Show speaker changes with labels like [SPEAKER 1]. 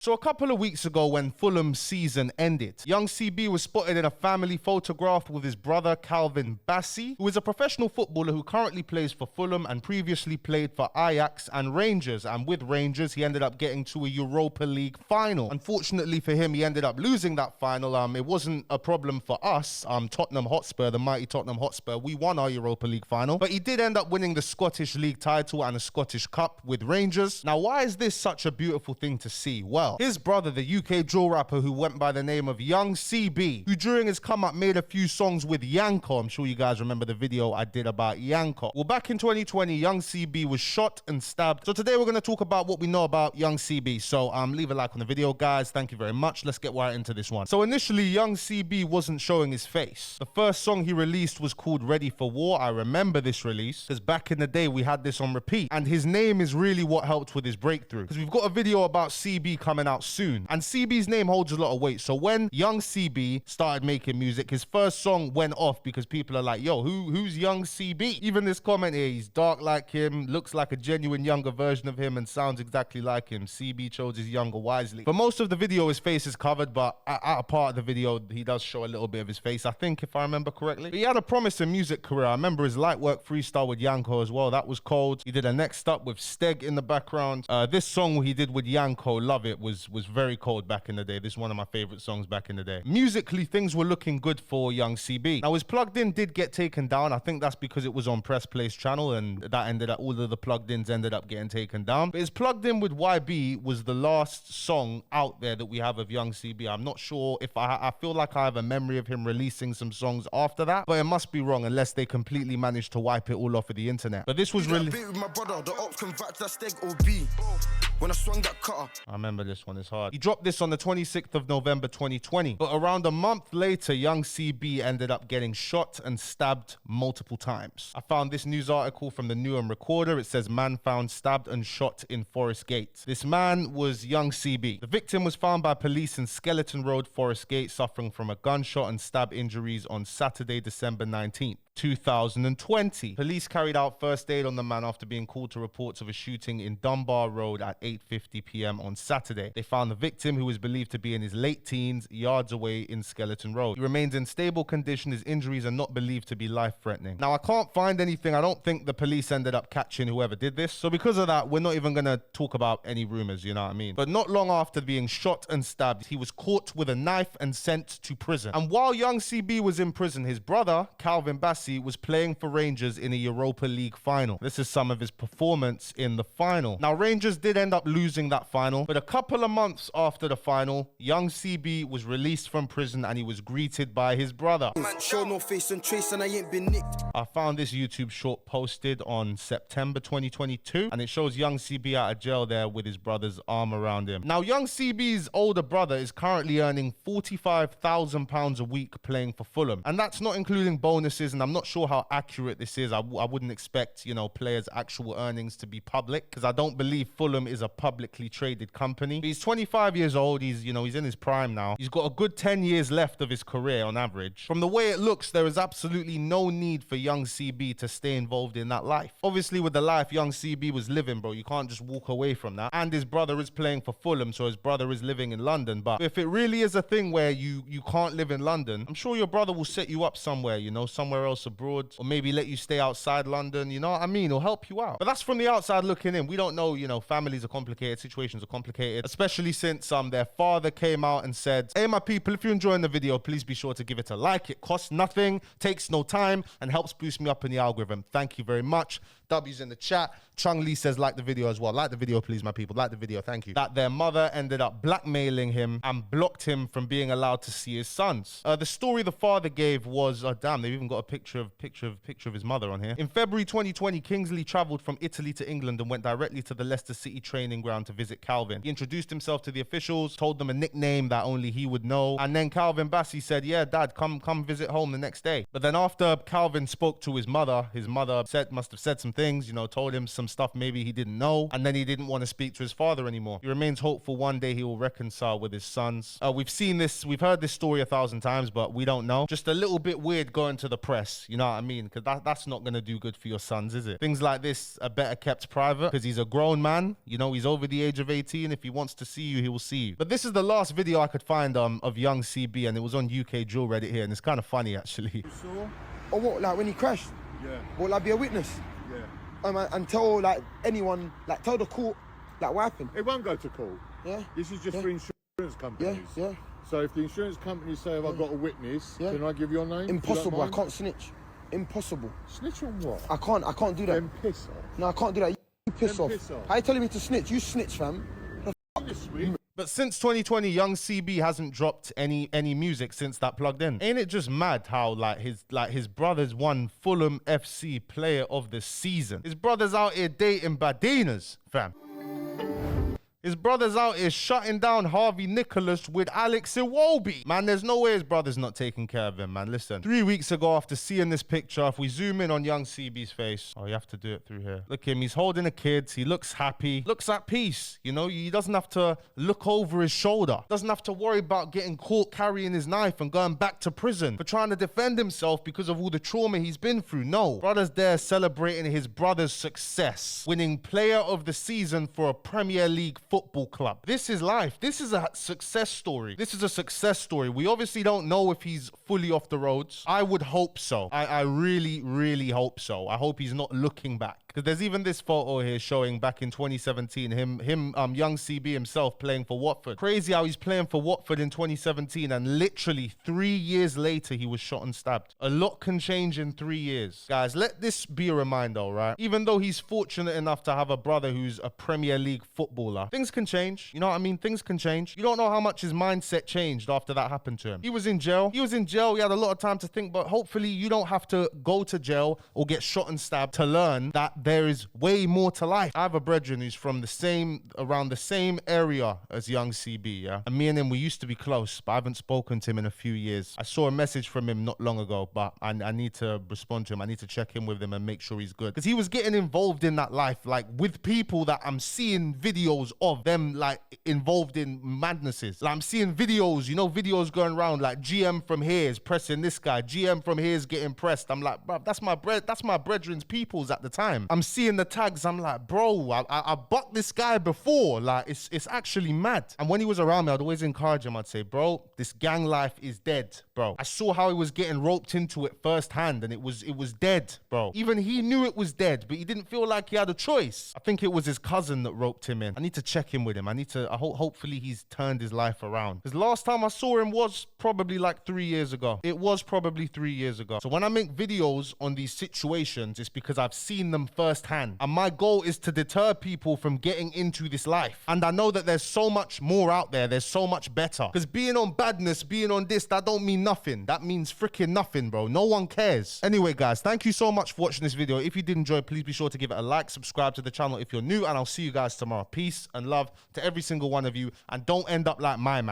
[SPEAKER 1] So a couple of weeks ago when Fulham's season ended, young CB was spotted in a family photograph with his brother Calvin Bassey, who is a professional footballer who currently plays for Fulham and previously played for Ajax and Rangers. And with Rangers, he ended up getting to a Europa League final. Unfortunately for him, he ended up losing that final. It wasn't a problem for us, Tottenham Hotspur, the mighty Tottenham Hotspur. We won our Europa League final, but he did end up winning the Scottish League title and a Scottish Cup with Rangers. Now, why is this such a beautiful thing to see? Well, his brother, the UK drill rapper who went by the name of Young CB, who during his come up made a few songs with Yanko. I'm sure you guys remember the video I did about Yanko. Well, back in 2020, Young CB was shot and stabbed. So today we're going to talk about what we know about Young CB. So leave a like on the video, guys. Thank you very much. Let's get right into this one. So initially, Young CB wasn't showing his face. The first song he released was called Ready for War. I remember this release because back in the day we had this on repeat, and his name is really what helped with his breakthrough, because we've got a video about CB coming out soon, and CB's name holds a lot of weight. So when Young CB started making music, his first song went off because people are like, yo, who's Young CB? Even this comment here, he's dark like him, looks like a genuine younger version of him, and sounds exactly like him. CB chose his younger wisely. For most of the video, his face is covered, but at a part of the video, he does show a little bit of his face, I think, if I remember correctly. But he had a promising music career. I remember his light work freestyle with Yanko as well. That was cold. He did a Next Up with Steg in the background. This song he did with Yanko, Love It, was very cold back in the day. This is one of my favorite songs back in the day. Musically, things were looking good for Young CB. Now, his Plugged In did get taken down. I think that's because it was on Press Play's channel, and that ended up, all of the Plugged Ins ended up getting taken down. But his Plugged In with YB was the last song out there that we have of Young CB. I'm not sure if I feel like I have a memory of him releasing some songs after that, but it must be wrong unless they completely managed to wipe it all off of the internet. But this was really...
[SPEAKER 2] with my brother, the ops can vouch that Steg or B. When I swung that cutter.
[SPEAKER 1] I remember this one, it's hard. He dropped this on the 26th of November 2020. But around a month later, Young CB ended up getting shot and stabbed multiple times. I found this news article from the Newham Recorder. It says, man found stabbed and shot in Forest Gate. This man was Young CB. The victim was found by police in Skeleton Road, Forest Gate, suffering from a gunshot and stab injuries on Saturday, December 19th. 2020. Police carried out first aid on the man after being called to reports of a shooting in Dunbar Road at 8:50 p.m. on Saturday. They found the victim, who was believed to be in his late teens, yards away in Skeleton Road. He remains in stable condition. His injuries are not believed to be life-threatening. Now, I can't find anything. I don't think the police ended up catching whoever did this. So because of that, we're not even going to talk about any rumors, you know what I mean? But not long after being shot and stabbed, he was caught with a knife and sent to prison. And while Young CB was in prison, his brother, Calvin Bassey, was playing for Rangers in a Europa League final. This is some of his performance in the final. Now, Rangers did end up losing that final, but a couple of months after the final, Young CB was released from prison and he was greeted by his brother.
[SPEAKER 2] Man, show no face and trace and I ain't been nicked.
[SPEAKER 1] I found this YouTube short posted on September 2022, and it shows Young CB out of jail there with his brother's arm around him. Now, Young CB's older brother is currently earning £45,000 a week playing for Fulham, and that's not including bonuses, and I'm not sure how accurate this is. I wouldn't expect, you know, players' actual earnings to be public, because I don't believe Fulham is a publicly traded company. But he's 25 years old. He's in his prime now. He's got a good 10 years left of his career on average. From the way it looks, there is absolutely no need for Young CB to stay involved in that life. Obviously, with the life Young CB was living, bro, you can't just walk away from that. And his brother is playing for Fulham, so his brother is living in London. But if it really is a thing where you can't live in London, I'm sure your brother will set you up somewhere, you know, somewhere else abroad, or maybe let you stay outside London, you know what I mean? Or help you out. But that's from the outside looking in. We don't know, you know, families are complicated, situations are complicated, especially since their father came out and said, hey, my people, if you're enjoying the video, please be sure to give it a like. It costs nothing, takes no time, and helps boost me up in the algorithm. Thank you very much. W's in the chat. Chung Lee says like the video as well. Like the video, please, my people. Like the video. Thank you. That their mother ended up blackmailing him and blocked him from being allowed to see his sons. The story the father gave was, damn, they've even got a picture of his mother on here. In February 2020, Kingsley traveled from Italy to England and went directly to the Leicester City training ground to visit Calvin. He introduced himself to the officials, told them a nickname that only he would know, and then Calvin Bassey said, yeah, dad, come visit home the next day. But then after Calvin spoke to his mother must have said some things, you know, told him some stuff maybe he didn't know, and then he didn't want to speak to his father anymore. He remains hopeful one day he will reconcile with his sons. We've heard this story 1,000 times, but we don't know. Just a little bit weird going to the press this. You know what I mean? Because that's not going to do good for your sons, is it? Things like this are better kept private because he's a grown man. You know, he's over the age of 18. If he wants to see you, he will see you. But this is the last video I could find of young CB, and it was on UK Drill Reddit here, and it's kind of funny, actually.
[SPEAKER 2] Or what, like when he crashed?
[SPEAKER 3] Yeah.
[SPEAKER 2] Will I be a witness?
[SPEAKER 3] Yeah.
[SPEAKER 2] And tell like anyone, like tell the court, like what happened?
[SPEAKER 3] It won't go to court.
[SPEAKER 2] Yeah.
[SPEAKER 3] This is just for insurance companies.
[SPEAKER 2] Yeah.
[SPEAKER 3] So if the insurance companies say, I've got a witness,
[SPEAKER 2] Yeah.
[SPEAKER 3] can I give your name?
[SPEAKER 2] Impossible. I can't snitch. Impossible.
[SPEAKER 3] Snitch on what?
[SPEAKER 2] I can't do that.
[SPEAKER 3] Then piss off.
[SPEAKER 2] No, I can't do that. You piss
[SPEAKER 3] Then
[SPEAKER 2] off.
[SPEAKER 3] piss off.
[SPEAKER 2] How you telling me to snitch? You snitch, fam.
[SPEAKER 3] Honestly.
[SPEAKER 1] But since 2020, young CB hasn't dropped any music since that plugged in. Ain't it just mad how his brothers won Fulham FC Player of the Season? His brothers out here dating Badinas, fam. His brother's out here shutting down Harvey Nicholas with Alex Iwobi. Man, there's no way his brother's not taking care of him, man. Listen, 3 weeks ago after seeing this picture, if we zoom in on young CB's face, oh, you have to do it through here. Look at him, he's holding a kid. He looks happy, looks at peace. You know, he doesn't have to look over his shoulder. Doesn't have to worry about getting caught carrying his knife and going back to prison for trying to defend himself because of all the trauma he's been through. No, brother's there celebrating his brother's success, winning Player of the Season for a Premier League football club. This is life. This is a success story. This is a success story. We obviously don't know if he's fully off the roads. I would hope so. I really, really hope so. I hope he's not looking back. Because there's even this photo here showing back in 2017, him, young CB himself playing for Watford. Crazy how he's playing for Watford in 2017 and literally 3 years later, he was shot and stabbed. A lot can change in 3 years. Guys, let this be a reminder, right? Even though he's fortunate enough to have a brother who's a Premier League footballer, things can change. You know what I mean? Things can change. You don't know how much his mindset changed after that happened to him. He was in jail. He had a lot of time to think, but hopefully you don't have to go to jail or get shot and stabbed to learn that there is way more to life. I have a brethren who's from around the same area as young CB, yeah? And me and him, we used to be close, but I haven't spoken to him in a few years. I saw a message from him not long ago, but I need to respond to him. I need to check in with him and make sure he's good. Because he was getting involved in that life, like with people that I'm seeing videos of them, like involved in madnesses. Like I'm seeing videos, you know, videos going around like GM from here is pressing this guy, GM from here is getting pressed. I'm like, bro, that's my brethren's peoples at the time. I'm seeing the tags, I'm like, bro, I bucked this guy before. Like, it's actually mad. And when he was around me, I'd always encourage him. I'd say, bro, this gang life is dead, bro. I saw how he was getting roped into it firsthand, and it was dead, bro. Even he knew it was dead, but he didn't feel like he had a choice. I think it was his cousin that roped him in. I need to check in with him. Hopefully he's turned his life around. Because last time I saw him was probably like 3 years ago. It was probably 3 years ago. So when I make videos on these situations, it's because I've seen them firsthand. And my goal is to deter people from getting into this life. And I know that there's so much more out there. There's so much better. Because being on badness, being on this, that don't mean nothing. That means freaking nothing, bro. No one cares. Anyway, guys, thank you so much for watching this video. If you did enjoy, please be sure to give it a like, subscribe to the channel if you're new, and I'll see you guys tomorrow. Peace and love to every single one of you. And don't end up like my man.